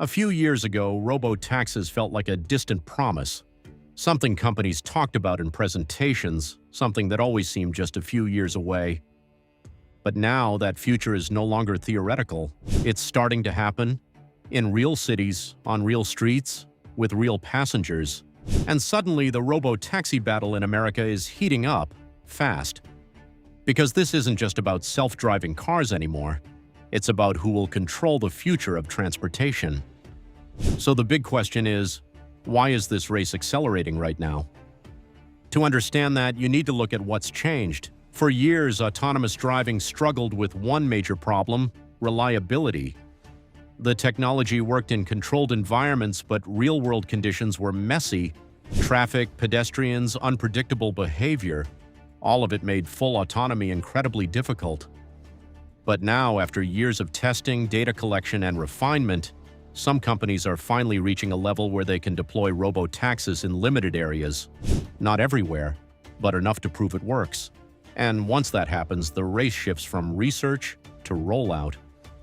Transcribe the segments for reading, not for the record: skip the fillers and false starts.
A few years ago, robotaxis felt like a distant promise, something companies talked about in presentations, something that always seemed just a few years away. But now that future is no longer theoretical. It's starting to happen in real cities, on real streets, with real passengers. And suddenly the robotaxi battle in America is heating up fast. Because this isn't just about self-driving cars anymore. It's about who will control the future of transportation. So the big question is, why is this race accelerating right now? To understand that, you need to look at what's changed. For years, autonomous driving struggled with one major problem: reliability. The technology worked in controlled environments, but real-world conditions were messy. Traffic, pedestrians, unpredictable behavior. All of it made full autonomy incredibly difficult. But now, after years of testing, data collection, and refinement, some companies are finally reaching a level where they can deploy robotaxis in limited areas. Not everywhere, but enough to prove it works. And once that happens, the race shifts from research to rollout.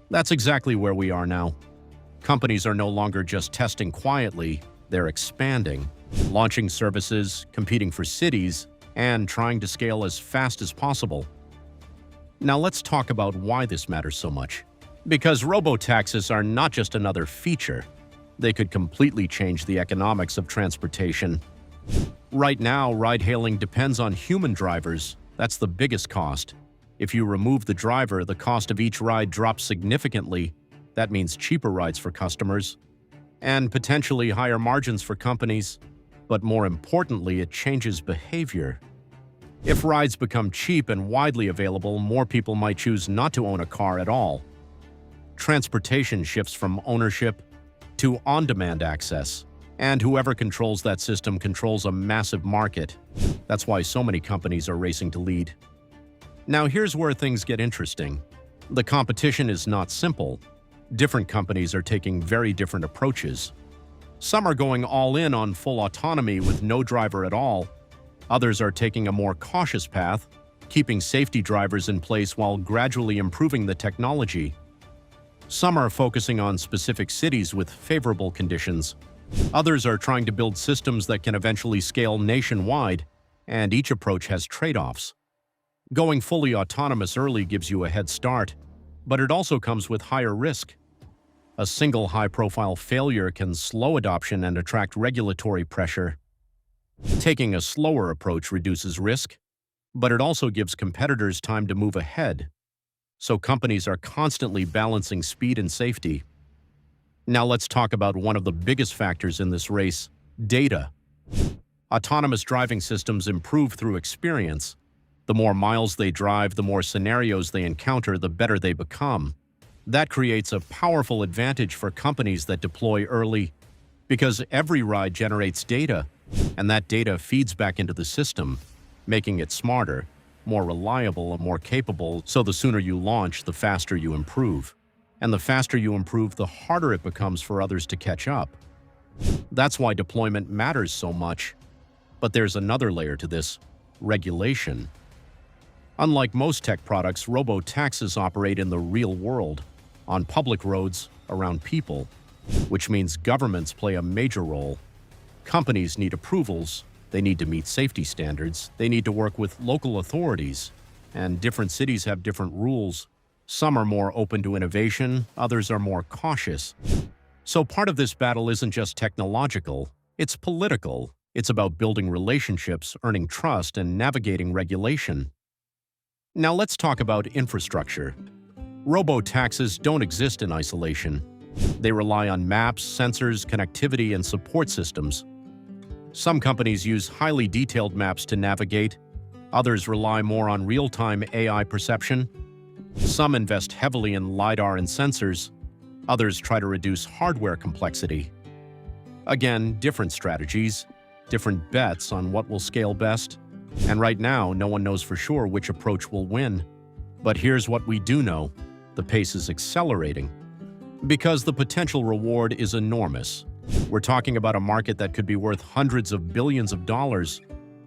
That's exactly where we are now. Companies are no longer just testing quietly, they're expanding, launching services, competing for cities, and trying to scale as fast as possible. Now let's talk about why this matters so much. Because robotaxis are not just another feature. They could completely change the economics of transportation. Right now, ride-hailing depends on human drivers. That's the biggest cost. If you remove the driver, the cost of each ride drops significantly. That means cheaper rides for customers and potentially higher margins for companies. But more importantly, it changes behavior. If rides become cheap and widely available, more people might choose not to own a car at all. Transportation shifts from ownership to on-demand access, and whoever controls that system controls a massive market. That's why so many companies are racing to lead. Now here's where things get interesting. The competition is not simple. Different companies are taking very different approaches. Some are going all in on full autonomy with no driver at all. Others are taking a more cautious path, keeping safety drivers in place while gradually improving the technology. Some are focusing on specific cities with favorable conditions. Others are trying to build systems that can eventually scale nationwide, and each approach has trade-offs. Going fully autonomous early gives you a head start, but it also comes with higher risk. A single high-profile failure can slow adoption and attract regulatory pressure. Taking a slower approach reduces risk, but it also gives competitors time to move ahead. So companies are constantly balancing speed and safety. Now let's talk about one of the biggest factors in this race: data. Autonomous driving systems improve through experience. The more miles they drive, the more scenarios they encounter, the better they become. That creates a powerful advantage for companies that deploy early, because every ride generates data, and that data feeds back into the system, making it smarter, more reliable, and more capable. So the sooner you launch, the faster you improve. And the faster you improve, the harder it becomes for others to catch up. That's why deployment matters so much. But there's another layer to this: regulation. Unlike most tech products, robotaxis operate in the real world, on public roads, around people, which means governments play a major role. Companies need approvals. They need to meet safety standards. They need to work with local authorities. And different cities have different rules. Some are more open to innovation, others are more cautious. So part of this battle isn't just technological, it's political. It's about building relationships, earning trust, and navigating regulation. Now let's talk about infrastructure. Robotaxis don't exist in isolation. They rely on maps, sensors, connectivity, and support systems. Some companies use highly detailed maps to navigate. Others rely more on real-time AI perception. Some invest heavily in LiDAR and sensors. Others try to reduce hardware complexity. Again, different strategies, different bets on what will scale best. And right now, no one knows for sure which approach will win. But here's what we do know: the pace is accelerating. Because the potential reward is enormous. We're talking about a market that could be worth hundreds of billions of dollars.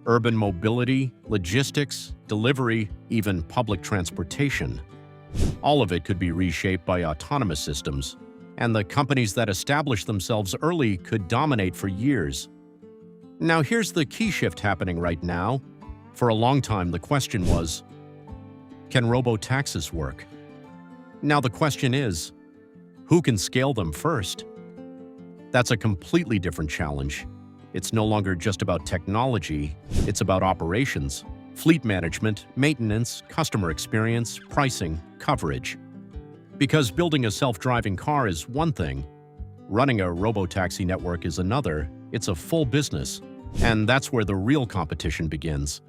Urban mobility, logistics, delivery, even public transportation. All of it could be reshaped by autonomous systems. and the companies that establish themselves early could dominate for years. Now here's the key shift happening right now. For a long time, the question was, can robotaxis work? Now the question is, who can scale them first? That's a completely different challenge. It's no longer just about technology, it's about operations, fleet management, maintenance, customer experience, pricing, coverage. Because building a self-driving car is one thing, running a robotaxi network is another. It's a full business, and that's where the real competition begins.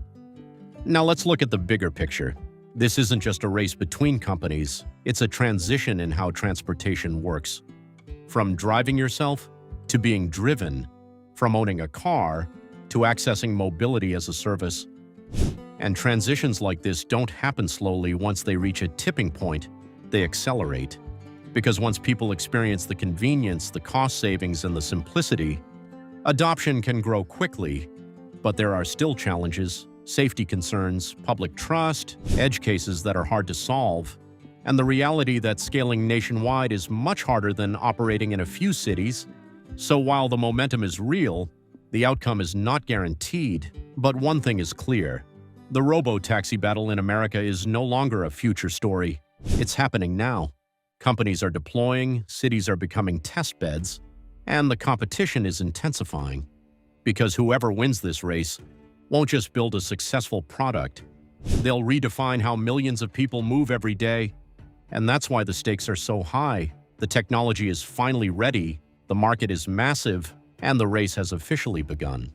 Now let's look at the bigger picture. This isn't just a race between companies, it's a transition in how transportation works. From driving yourself to being driven, from owning a car to accessing mobility as a service. And transitions like this don't happen slowly. Once they reach a tipping point, they accelerate. Because once people experience the convenience, the cost savings, and the simplicity, adoption can grow quickly. But there are still challenges, safety concerns, public trust, edge cases that are hard to solve, and the reality that scaling nationwide is much harder than operating in a few cities. So while the momentum is real, the outcome is not guaranteed. But one thing is clear. The robotaxi battle in America is no longer a future story. It's happening now. Companies are deploying, cities are becoming test beds, and the competition is intensifying. Because whoever wins this race won't just build a successful product. They'll redefine how millions of people move every day. And that's why the stakes are so high. The technology is finally ready, the market is massive, and the race has officially begun.